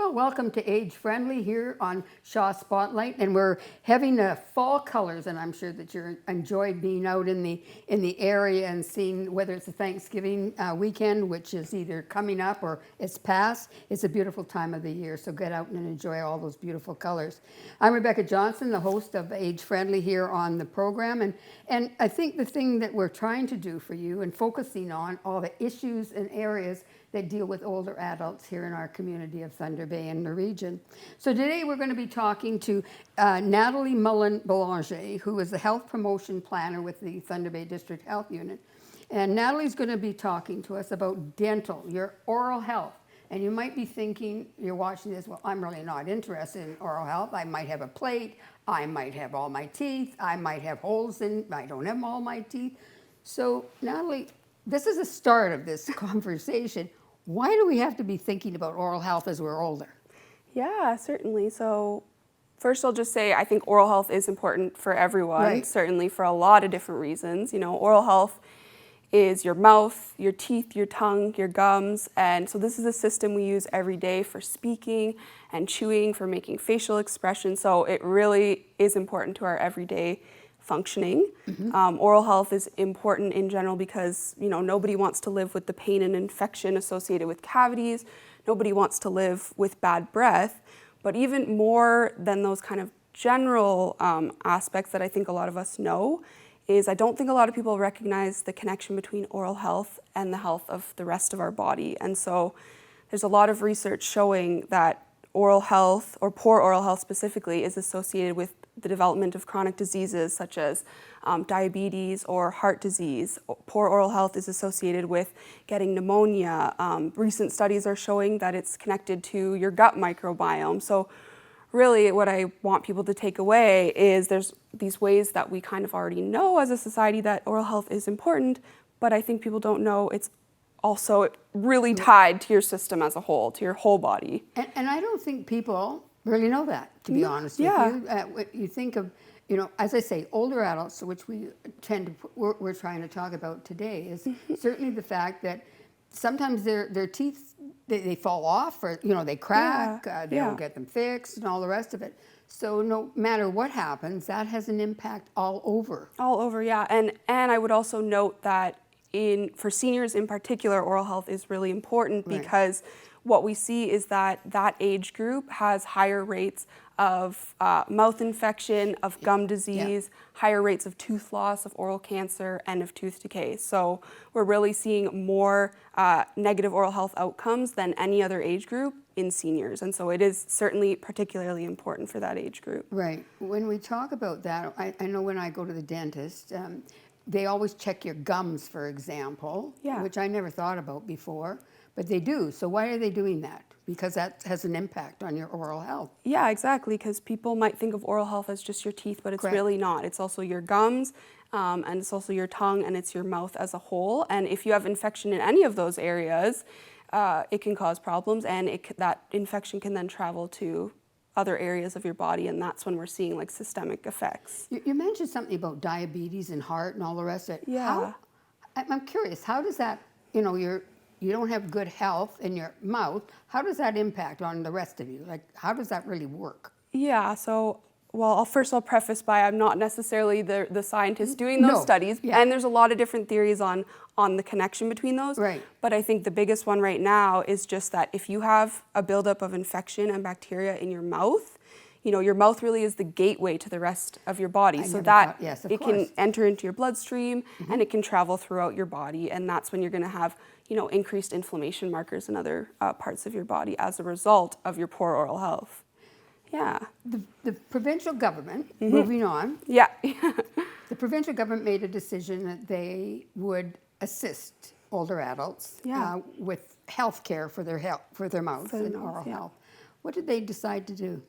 Well, welcome to Age Friendly here on Shaw Spotlight, and we're having fall colors, and I'm sure that you're enjoyed being out in the area and seeing whether it's a Thanksgiving weekend, which is either coming up or it's past. It's a beautiful time of the year, so get out and enjoy all those beautiful colors. I'm Rebecca Johnson, the host of Age Friendly here on the program, and I think the thing that we're trying to do for you and focusing on all the issues and areas that deal with older adults here in our community of Thunder Bay and the region. So today we're going to be talking to Natalie Mullin-Belanger, who is the health promotion planner with the Thunder Bay District Health Unit. And Natalie's going to be talking to us about dental, your oral health. And you might be thinking, you're watching this, well, I'm really not interested in oral health. I might have a plate, I might have all my teeth, I might have holes in, I don't have all my teeth. So Natalie, this is the start of this conversation. Why do we have to be thinking about oral health as we're older? Yeah, certainly. So first I'll just say I think oral health is important for everyone, certainly for a lot of different reasons. You know, oral health is your mouth, your teeth, your tongue, your gums, and so this is a system we use every day for speaking and chewing, for making facial expressions, so it really is important to our everyday functioning. Oral health is important in general because, you know, nobody wants to live with the pain and infection associated with cavities. Nobody wants to live with bad breath. But even more than those kind of general aspects that I think a lot of us know is I don't think a lot of people recognize the connection between oral health and the health of the rest of our body. And so there's a lot of research showing that oral health, or poor oral health specifically, is associated with the development of chronic diseases such as diabetes or heart disease. Poor oral health is associated with getting pneumonia. Recent studies are showing that it's connected to your gut microbiome. So really what I want people to take away is there's these ways that we kind of already know as a society that oral health is important, but I think people don't know it's also really tied to your system as a whole, to your whole body. And I don't think people really know that, to be honest with you. You think of, you know, as I say, older adults, which we tend to, we're trying to talk about today, is certainly the fact that sometimes their teeth, they fall off, or, you know, they crack, they don't get them fixed and all the rest of it. So no matter what happens, that has an impact all over. All over, yeah. And I would also note that for seniors in particular, oral health is really important because what we see is that that age group has higher rates of mouth infection, of gum disease, higher rates of tooth loss, of oral cancer, and of tooth decay. So we're really seeing more negative oral health outcomes than any other age group in seniors. And so it is certainly particularly important for that age group. Right. When we talk about that, I know when I go to the dentist, they always check your gums, for example, which I never thought about before. But they do. So why are they doing that? Because that has an impact on your oral health. Yeah, exactly. Because people might think of oral health as just your teeth, but it's really not. It's also your gums, and it's also your tongue, and it's your mouth as a whole. And if you have infection in any of those areas, it can cause problems, and that infection can then travel to other areas of your body, and that's when we're seeing like systemic effects. You mentioned something about diabetes and heart and all the rest of it. Yeah. I'm curious, how does that, you know, you don't have good health in your mouth, how does that impact on the rest of you? Like, how does that really work? Yeah, so, well, I'll preface by I'm not necessarily the scientist doing those studies, and there's a lot of different theories on the connection between those. Right. But I think the biggest one right now is just that if you have a buildup of infection and bacteria in your mouth, you know, your mouth really is the gateway to the rest of your body, so that it can enter into your bloodstream and it can travel throughout your body, and that's when you're going to have, you know, increased inflammation markers in other parts of your body as a result of your poor oral health. Yeah. The provincial government, moving on. Yeah. The provincial government made a decision that they would assist older adults with health care for their health, for their mouth and oral health. What did they decide to do?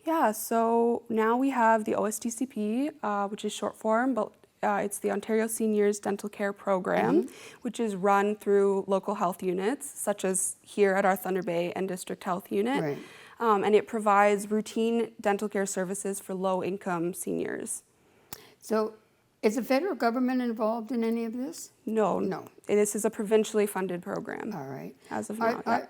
Yeah, so now we have the OSDCP, which is short form, but it's the Ontario Seniors Dental Care Program, which is run through local health units, such as here at our Thunder Bay and District Health Unit. And it provides routine dental care services for low-income seniors. So is the federal government involved in any of this? No. This is a provincially funded program. All right. As of now.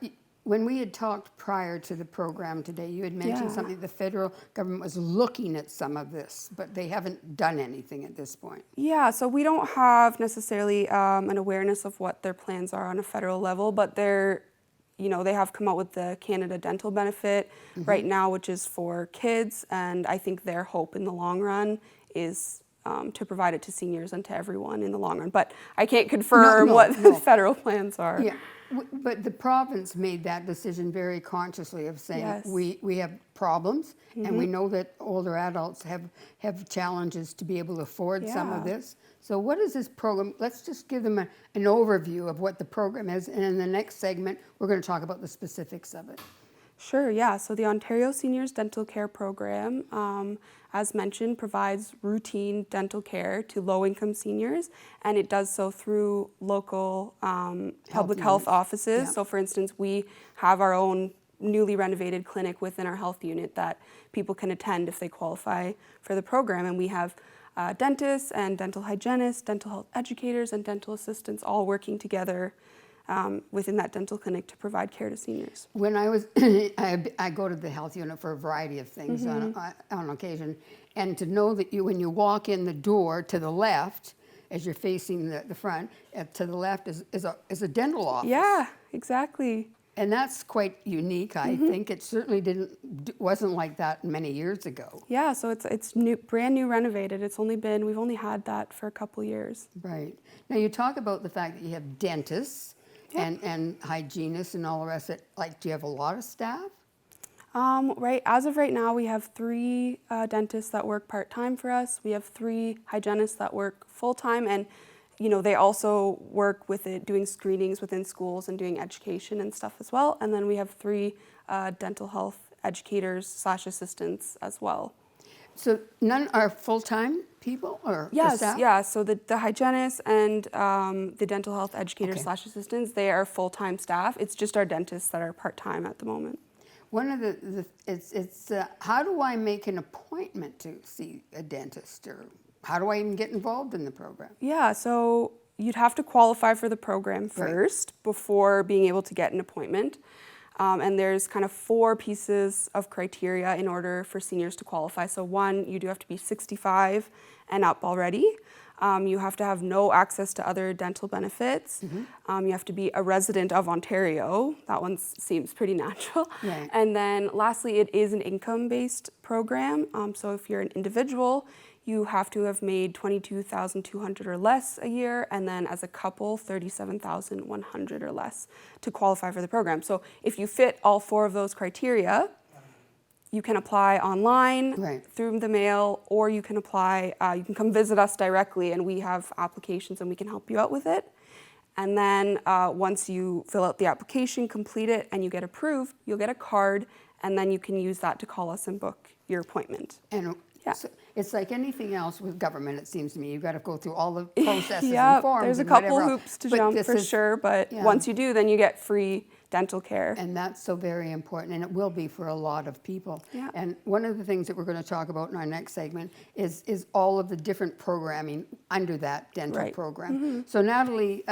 When we had talked prior to the program today, you had mentioned Yeah. something, the federal government was looking at some of this, but they haven't done anything at this point. Yeah, so we don't have necessarily an awareness of what their plans are on a federal level, but they have come out with the Canada Dental Benefit right now, which is for kids, and I think their hope in the long run is to provide it to seniors and to everyone in the long run. But I can't confirm what the federal plans are. Yeah, but the province made that decision very consciously of saying, Yes. we have problems, and we know that older adults have challenges to be able to afford some of Yeah. this. So what is this program? Let's just give them an overview of what the program is, and in the next segment, we're going to talk about the specifics of it. Sure, yeah. So the Ontario Seniors Dental Care Program, as mentioned, provides routine dental care to low-income seniors, and it does so through local public health units. offices. Yeah. So for instance, we have our own newly renovated clinic within our health unit that people can attend if they qualify for the program, and we have dentists and dental hygienists, dental health educators, and dental assistants all working together within that dental clinic to provide care to seniors. When I was, I go to the health unit for a variety of things on occasion, and to know that when you walk in the door to the left, as you're facing the front, to the left is a dental office. Yeah, exactly. And that's quite unique, I think. It certainly wasn't like that many years ago. Yeah, so it's new, brand new, renovated. We've only had that for a couple years. Right. Now you talk about the fact that you have dentists and hygienists and all the rest of it. Like, do you have a lot of staff? As of right now, we have 3 dentists that work part-time for us. We have 3 hygienists that work full-time, and they also work with it, doing screenings within schools and doing education and stuff as well. And then we have 3 dental health educators / assistants as well. So none are full-time people or Yes, staff? yeah. So the hygienists and the dental health educators / assistants, they are full-time staff. It's just our dentists that are part-time at the moment. One of it's how do I make an appointment to see a dentist, or how do I even get involved in the program? Yeah, so you'd have to qualify for the program first before being able to get an appointment. And there's kind of 4 pieces of criteria in order for seniors to qualify. So 1, you do have to be 65 and up already. You have to have no access to other dental benefits. You have to be a resident of Ontario. That one seems pretty natural. Right. And then lastly, it is an income-based program. So if you're an individual, you have to have made $22,200 or less a year, and then as a couple, $37,100 or less to qualify for the program. So if you fit all 4 of those criteria, you can apply online, through the mail, or you can apply, you can come visit us directly, and we have applications and we can help you out with it. And then once you fill out the application, complete it, and you get approved, you'll get a card, and then you can use that to call us and book your appointment. And Yeah. so it's like anything else with government, it seems to me. You've got to go through all the processes Yeah, and forms there's a and couple whatever hoops to But jump this for is- sure, but yeah. once you do, then you get free dental care. And that's so very important, and it will be for a lot of people. Yeah. And one of the things that we're going to talk about in our next segment is all of the different programming under that dental program. So Natalie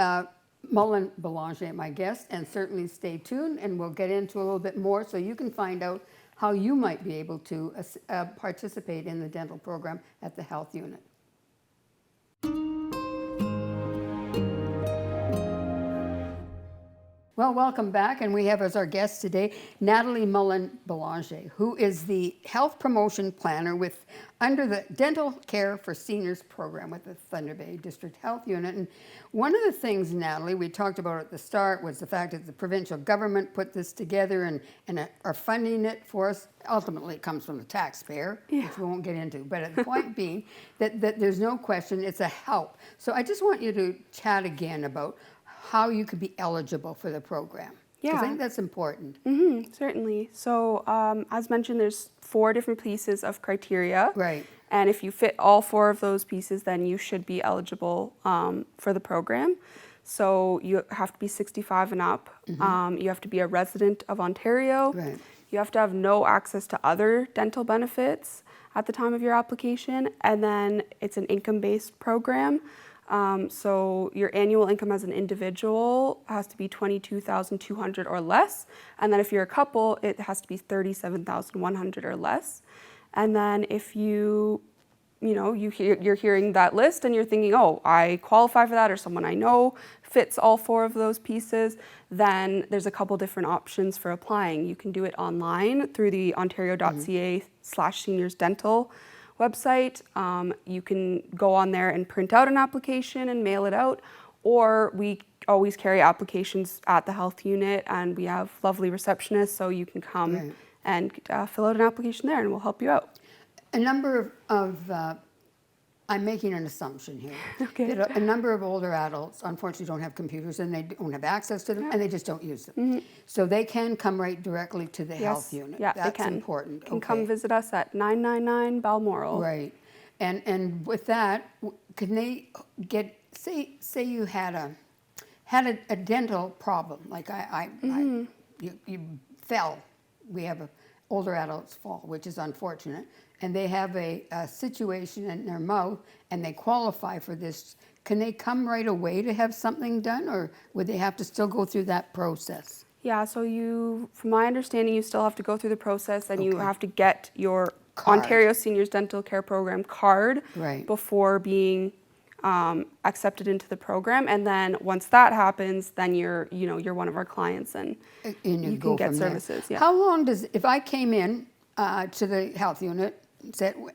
Mullin-Belanger, my guest, and certainly stay tuned, and we'll get into a little bit more so you can find out how you might be able to participate in the dental program at the health unit. Well, welcome back, and we have as our guest today Natalie Mullin-Belanger, who is the health promotion planner under the Dental Care for Seniors program with the Thunder Bay District Health Unit. And one of the things, Natalie, we talked about at the start was the fact that the provincial government put this together and are funding it for us. Ultimately, it comes from the taxpayer, which we won't get into. But at the point being that there's no question it's a help. So I just want you to chat again about how you could be eligible for the program. Yeah. I think that's important. Certainly. So as mentioned, there's 4 different pieces of criteria. Right. And if you fit all 4 of those pieces, then you should be eligible for the program. So you have to be 65 and up. You have to be a resident of Ontario. Right. You have to have no access to other dental benefits at the time of your application. And then it's an income-based program. So your annual income as an individual has to be $22,200 or less. And then if you're a couple, it has to be $37,100 or less. And then if you're hearing that list and you're thinking, oh, I qualify for that, or someone I know fits all 4 of those pieces, then there's a couple different options for applying. You can do it online through the ontario.ca/seniorsdental website. You can go on there and print out an application and mail it out, or we always carry applications at the health unit, and we have lovely receptionists, so you can come and fill out an application there, and we'll help you out. A number of I'm making an assumption here. Okay. That a number of older adults unfortunately don't have computers, and they don't have access to them, and they just don't use them. So they can come right directly to the health unit. Yeah, That's they can. important. Can come visit us at 999 Balmoral. Right. And with that, can they get, say you had a dental problem, like you fell. We have older adults fall, which is unfortunate, and they have a situation in their mouth and they qualify for this. Can they come right away to have something done, or would they have to still go through that process? Yeah, so from my understanding, you still have to go through the process, and you have to get your Ontario Seniors Dental Care Program card before being accepted into the program. And then once that happens, then you're one of our clients, and you can get services. Yeah. How long if I came in to the health unit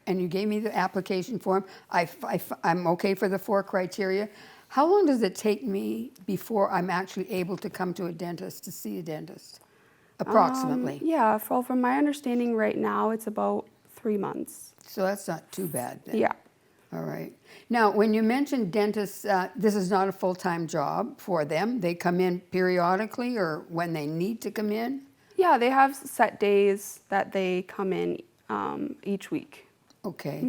and you gave me the application form, I'm okay for the 4 criteria, how long does it take me before I'm actually able to come to a dentist to see a dentist, approximately? From my understanding right now, it's about 3 months. So that's not too bad then. Yeah. All right. Now, when you mentioned dentists, this is not a full-time job for them. They come in periodically or when they need to come in? Yeah, they have set days that they come in each week. Okay.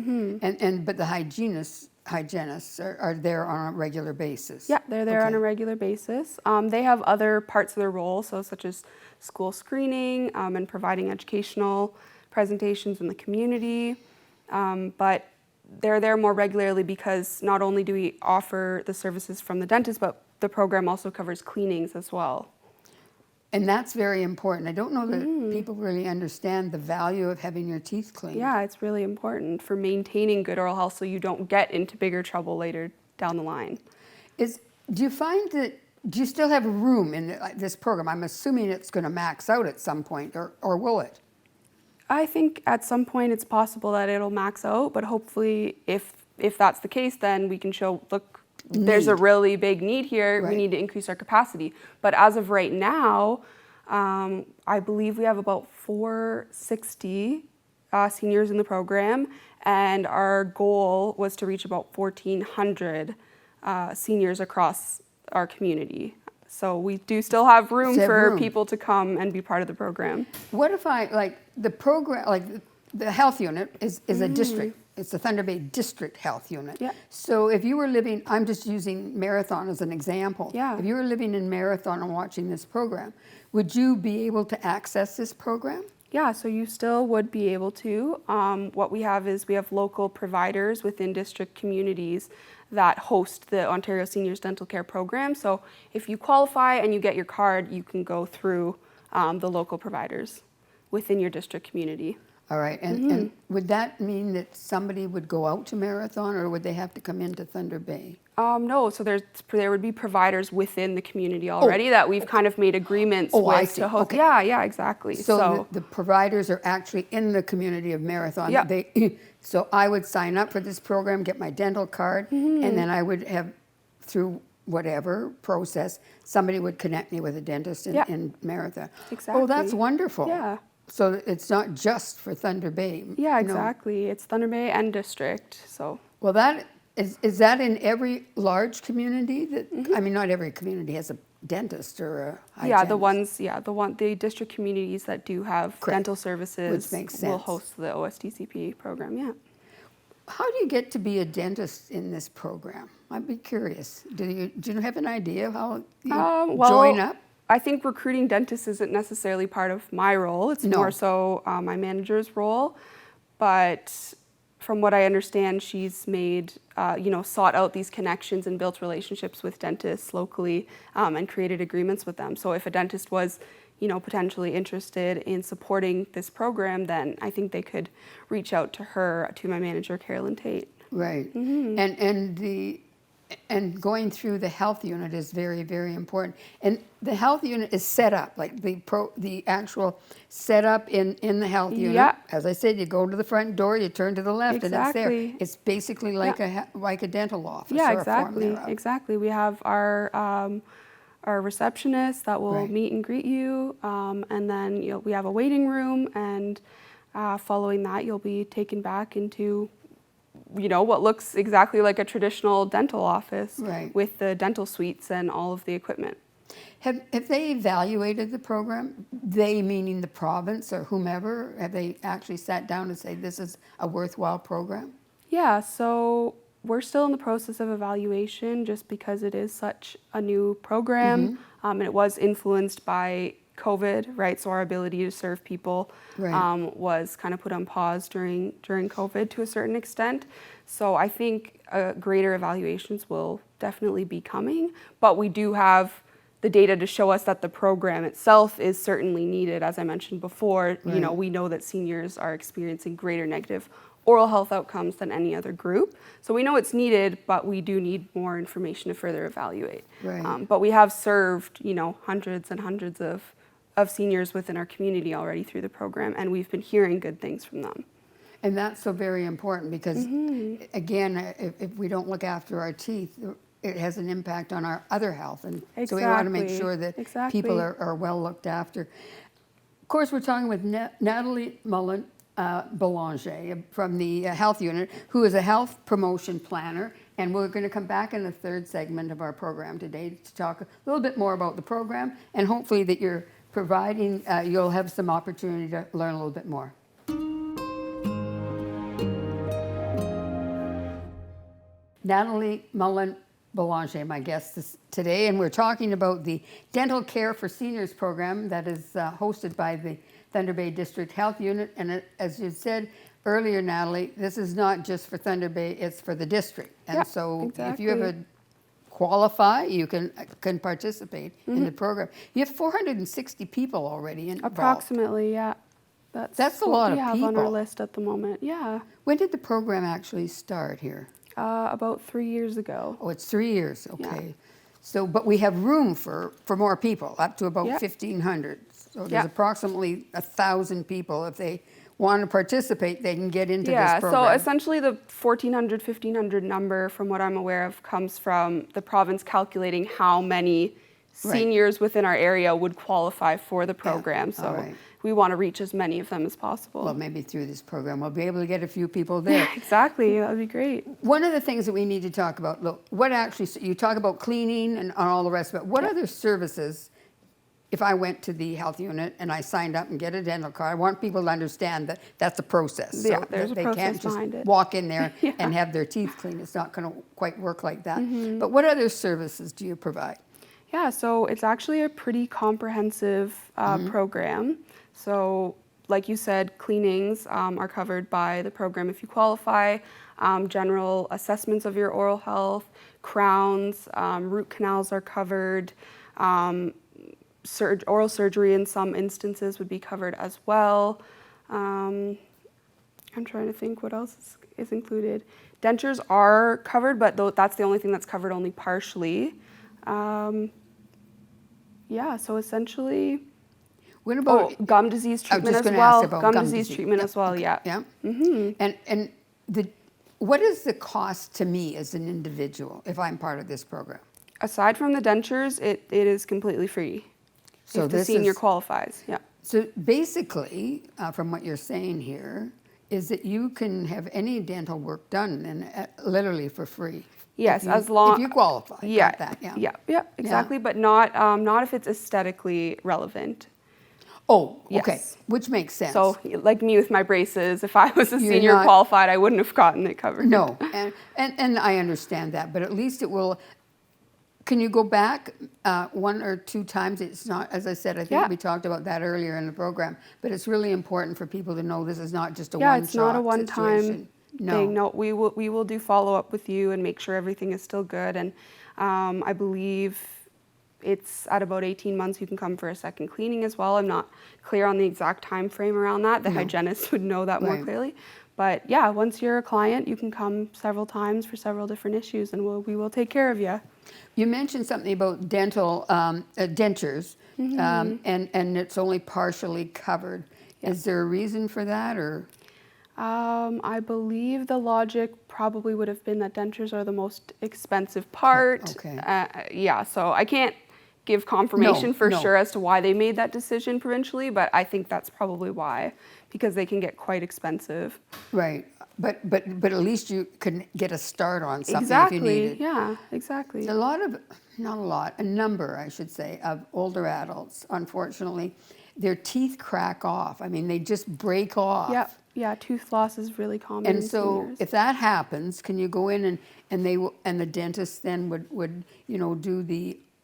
But the hygienists are there on a regular basis? Yeah, they're there on a regular basis. They have other parts of their role, such as school screening and providing educational presentations in the community. But they're there more regularly because not only do we offer the services from the dentist, but the program also covers cleanings as well. And that's very important. I don't know that people really understand the value of having your teeth cleaned. Yeah, it's really important for maintaining good oral health so you don't get into bigger trouble later down the line. Do you still have room in this program? I'm assuming it's going to max out at some point, or will it? I think at some point it's possible that it'll max out, but hopefully if that's the case, then we can show, look, there's a really big need here. We need to increase our capacity. But as of right now, I believe we have about 460 seniors in the program, and our goal was to reach about 1,400 seniors across our community. So we do still have room for people to come and be part of the program. What if the program, the health unit is a district. It's the Thunder Bay District Health Unit. Yeah. So if you were living, I'm just using Marathon as an example. Yeah. If you were living in Marathon and watching this program, would you be able to access this program? Yeah, so you still would be able to. What we have is we have local providers within district communities that host the Ontario Seniors Dental Care Program. So if you qualify and you get your card, you can go through the local providers within your district community. All right, and would that mean that somebody would go out to Marathon, or would they have to come into Thunder Bay? No, so there would be providers within the community already that we've kind of made agreements with to host. Okay. Yeah, exactly. So the providers are actually in the community of Marathon. Yeah. So I would sign up for this program, get my dental card, and then I would have, through whatever process, somebody would connect me with a dentist in Marathon. Exactly. Oh, that's wonderful. Yeah. So it's not just for Thunder Bay. Yeah, exactly. It's Thunder Bay and District. So. Well, that is that in every large community? I mean, not every community has a dentist or a hygienist. The district communities that do have dental services Which makes will sense. host the OSDCP program. Yeah. How do you get to be a dentist in this program? I'd be curious. Do you have an idea of how you join up? I think recruiting dentists isn't necessarily part of my role. It's more so my manager's role. But from what I understand, she's made, sought out these connections and built relationships with dentists locally and created agreements with them. So if a dentist was, potentially interested in supporting this program, then I think they could reach out to her, to my manager, Carolyn Tate. Right. And going through the health unit is very, very important. And the health unit is set up, like the actual setup in the health unit. Yeah. As I said, you go to the front door, you turn to the left, and it's there. Exactly. It's basically like a dental office. Yeah, or a form exactly. thereof. Exactly. We have our receptionist that will Right. meet and greet you, and then we have a waiting room, and following that, you'll be taken back into what looks exactly like a traditional dental office, Right. with the dental suites and all of the equipment. Have they evaluated the program? They meaning the province or whomever? Have they actually sat down and say this is a worthwhile program? Yeah, so we're still in the process of evaluation just because it is such a new program, and it was influenced by COVID, right? So our ability to serve people Right. was kind of put on pause during COVID to a certain extent. So I think greater evaluations will definitely be coming, but we do have the data to show us that the program itself is certainly needed. As I mentioned before, Right. we know that seniors are experiencing greater negative oral health outcomes than any other group. So we know it's needed, but we do need more information to further evaluate. Right. But we have served, hundreds and hundreds of seniors within our community already through the program, and we've been hearing good things from them. And that's so very important because, again, if we don't look after our teeth, it has an impact on our other health. And so we want to make sure that people are well looked after. Of course, we're talking with Natalie Mullen-Belanger from the health unit, who is a health promotion planner. And we're going to come back in the third segment of our program today to talk a little bit more about the program, and hopefully that you're providing, you'll have some opportunity to learn a little bit more. Natalie Mullen-Belanger, my guest today, and we're talking about the Dental Care for Seniors program that is hosted by the Thunder Bay District Health Unit. And as you said earlier, Natalie, this is not just for Thunder Bay, it's for the district. And so if you ever qualify, you can participate in the program. You have 460 people already involved. Approximately, yeah. That's a lot of people. We have on our list at the moment, yeah. When did the program actually start here? About 3 years ago. Oh, it's 3 years, okay. Yeah. So, but we have room for more people, up to about Yep. 1,500. So there's Yep. approximately 1,000 people. If they want to participate, they can get into this Yeah, program. so essentially the 1,400, 1,500 number, from what I'm aware of, comes from the province calculating how many seniors within our area would qualify for the program. So right. we want to reach as many of them as possible. Well, maybe through this program, we'll be able to get a few people there. Exactly, that would be great. One of the things that we need to talk about, look, what actually, you talk about cleaning and all the rest of it. What other services, if I went to the health unit and I signed up and get a dental card, I want people to understand that that's a process. Yeah, so there's that a they process can't just behind it. walk in there Yeah. and have their teeth cleaned. It's not going to quite work like that. But what other services do you provide? Yeah, so it's actually a pretty comprehensive program. So like you said, cleanings are covered by the program if you qualify, general assessments of your oral health, crowns, root canals are covered, oral surgery in some instances would be covered as well. I'm trying to think what else is included. Dentures are covered, but that's the only thing that's covered only partially. Yeah, so essentially, What about gum disease treatment as gonna well. ask about Gum disease treatment as well, okay, yeah. Yeah. And what is the cost to me as an individual if I'm part of this program? Aside from the dentures, it is completely free. So if the this senior is- qualifies, yeah. So basically, from what you're saying here, is that you can have any dental work done and literally for free. Yes, if you, as long if you qualify. Yeah, got that, yeah. yeah, exactly. But not if it's aesthetically relevant. Oh, okay, Yes. which makes sense. So, like me with my braces, if I was a You're senior not- qualified, I wouldn't have gotten it covered. No, and I understand that, but at least it will. Can you go back one or two times? It's not, as I said, I think Yeah. we talked about that earlier in the program, but it's really important for people to know this is not just a Yeah, one-shot it's not a one-time. situation. No. thing. No, we will do follow up with you and make sure everything is still good. And I believe it's at about 18 months you can come for a second cleaning as well. I'm not clear on the exact time frame around that. The hygienist would know that more Right. clearly. But yeah, once you're a client, you can come several times for several different issues, and we will take care of you. You mentioned something about dental dentures, and it's only partially covered. Is there a reason for that, or? I believe the logic probably would have been that dentures are the most expensive part. Okay. Yeah, so I can't give confirmation No, for no. sure as to why they made that decision provincially, but I think that's probably why, because they can get quite expensive. Right, but at least you can get a start on something if you need Exactly, it. yeah, exactly. A lot of, not a lot, a number, I should say, of older adults, unfortunately, their teeth crack off. I mean, they just break off. Yep, yeah, tooth loss is really common And in so seniors. if that happens, can you go in and the dentist then would do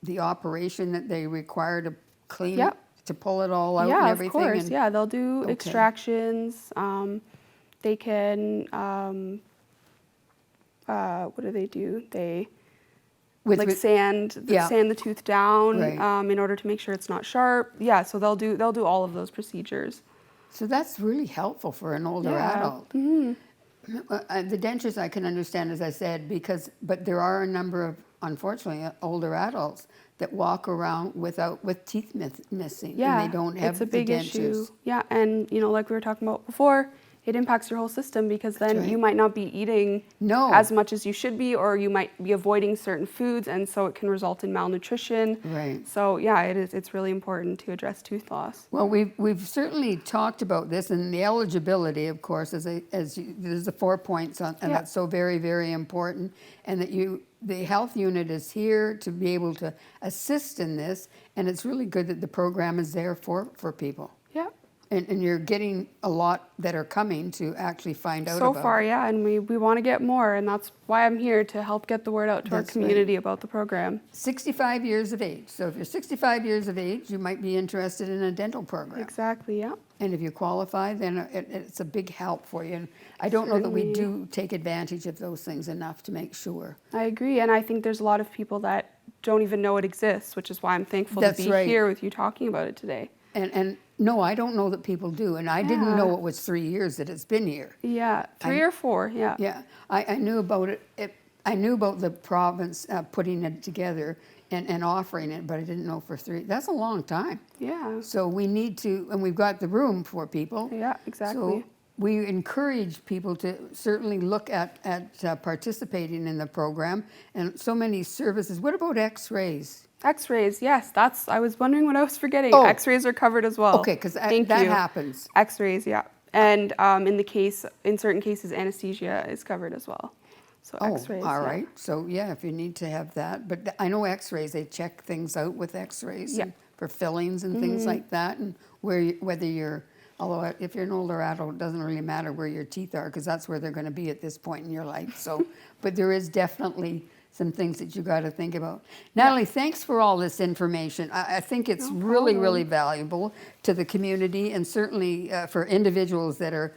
the operation that they require to clean, Yep. to pull it all out and Yeah, of everything? course. And, Yeah, they'll do Okay. extractions. They can, what do? They like sand the tooth down Right. in order to make sure it's not sharp. Yeah, so they'll do all of those procedures. So that's really helpful for an older Yeah. adult. The dentures I can understand, as I said, but there are a number of, unfortunately, older adults that walk around with teeth missing, Yeah, and they don't have it's a the big dentures. issue. Yeah, and like we were talking about before, it impacts your whole system because then right. you might not be eating No. as much as you should be, or you might be avoiding certain foods, and so it can result in malnutrition. Right. So yeah, it's really important to address tooth loss. Well, we've certainly talked about this, and the eligibility, of course, there's the 4 points on, and Yeah. that's so very, very important. And that the health unit is here to be able to assist in this, and it's really good that the program is there for people. Yeah. And you're getting a lot that are coming to actually find out So about far, it. yeah, and we want to get more, and that's why I'm here to help get the word out to That's our community about the program. 65 years of age. So if you're 65 years of age, you might be interested in a dental program. Exactly, yeah. And if you qualify, then it's a big help for you. And I don't know that we do take advantage of those things enough to make sure. I agree, and I think there's a lot of people that don't even know it exists, which is why I'm thankful That's to be right. here with you talking about it today. And no, I don't know that people do. And I didn't know it was 3 years that it's been here. Yeah, 3 or 4, yeah. Yeah, I knew about it. I knew about the province putting it together and offering it, but I didn't know for 3. That's a long time. Yeah, So we need to, and we've got the room for people. yeah, exactly. So we encourage people to certainly look at participating in the program, and so many services. What about X-rays? X-rays, yes, I was wondering what I was forgetting. Oh. X-rays are covered as well. Okay, because that Thank you. happens. X-rays, yeah. And in certain cases, anesthesia is covered as well. So Oh, X-rays. all yeah. right. So yeah, if you need to have that, but I know X-rays. They check things out with X-rays Yeah. and for fillings and things like that, and whether you're. Although if you're an older adult, it doesn't really matter where your teeth are because that's where they're going to be at this point in your life. So, but there is definitely some things that you got to think about. Natalie, thanks for all this information. I think it's really, really valuable to the community, and certainly for individuals that are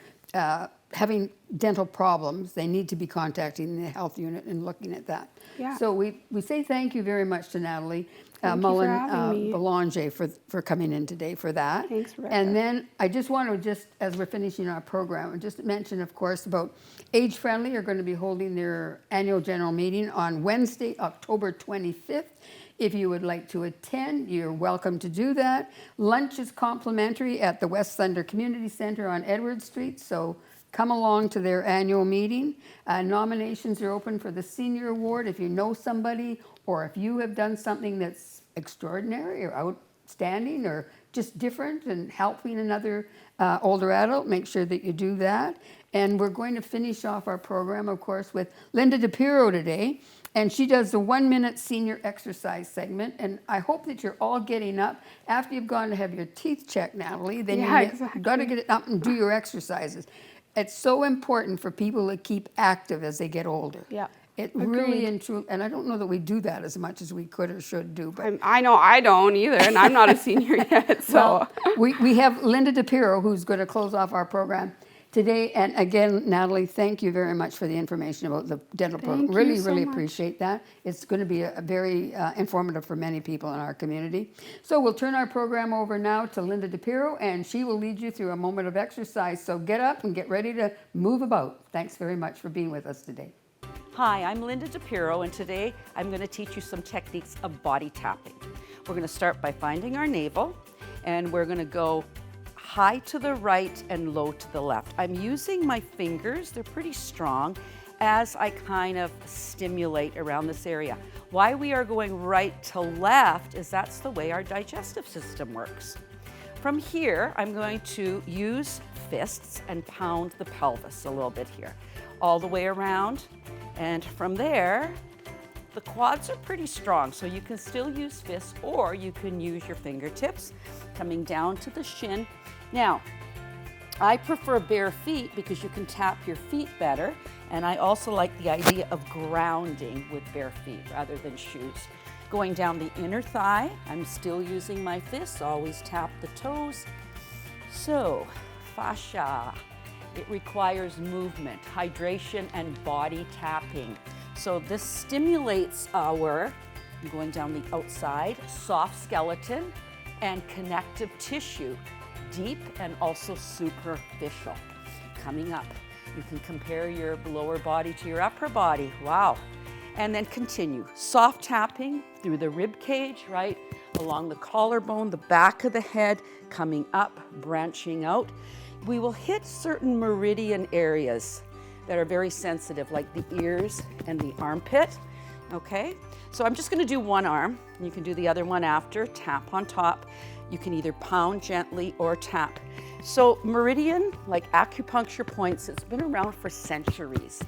having dental problems. They need to be contacting the health unit and looking at that. Yeah. So we say thank you very much to Natalie Thank you for having me. Belanger for coming in today for that. Thanks, Rebecca. And then I just want to, as we're finishing our program, just mention, of course, about Age Friendly are going to be holding their annual general meeting on Wednesday, October 25th. If you would like to attend, you're welcome to do that. Lunch is complimentary at the West Thunder Community Center on Edward Street, so come along to their annual meeting. Nominations are open for the Senior Award if you know somebody, or if you have done something that's extraordinary or outstanding or just different and helping another older adult, make sure that you do that. And we're going to finish off our program, of course, with Linda DePiro today. And she does the 1-minute senior exercise segment. And I hope that you're all getting up after you've gone to have your teeth checked, Natalie. Then you've got to get up and do your exercises. It's so important for people to keep active as they get older. Yeah. It Agreed. really and truly, and I don't know that we do that as much as we could or should do, but I know I don't either, and I'm not a senior yet, so. well, we have Linda DePiro who's going to close off our program. today. And again, Natalie, thank you very much for the information about the dental program. Thank Really, you so really much. appreciate that. It's going to be a very informative for many people in our community. So we'll turn our program over now to Linda DePiro, and she will lead you through a moment of exercise. So get up and get ready to move about. Thanks very much for being with us today. Hi, I'm Linda DePiro, and today I'm going to teach you some techniques of body tapping. We're going to start by finding our navel, and we're going to go high to the right and low to the left. I'm using my fingers, they're pretty strong, as I kind of stimulate around this area. Why we are going right to left is that's the way our digestive system works. From here, I'm going to use fists and pound the pelvis a little bit here, all the way around. And from there, the quads are pretty strong, so you can still use fists or you can use your fingertips coming down to the shin. Now, I prefer bare feet because you can tap your feet better, and I also like the idea of grounding with bare feet rather than shoes. Going down the inner thigh, I'm still using my fists, always tap the toes. So, fascia. It requires movement, hydration, and body tapping. So this stimulates our, I'm going down the outside, soft skeleton and connective tissue, deep and also superficial. Coming up, you can compare your lower body to your upper body. Wow. And then continue. Soft tapping through the rib cage, right? Along the collarbone, the back of the head, coming up, branching out. We will hit certain meridian areas that are very sensitive, like the ears and the armpit, okay? So I'm just gonna do one arm. You can do the other one after, tap on top. You can either pound gently or tap. So meridian, like acupuncture points, it's been around for centuries.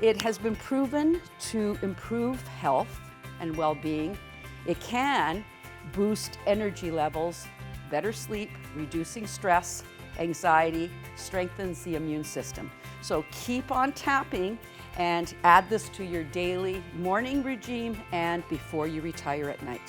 It has been proven to improve health and well-being. It can boost energy levels, better sleep, reducing stress, anxiety, strengthens the immune system. So keep on tapping and add this to your daily morning regime and before you retire at night.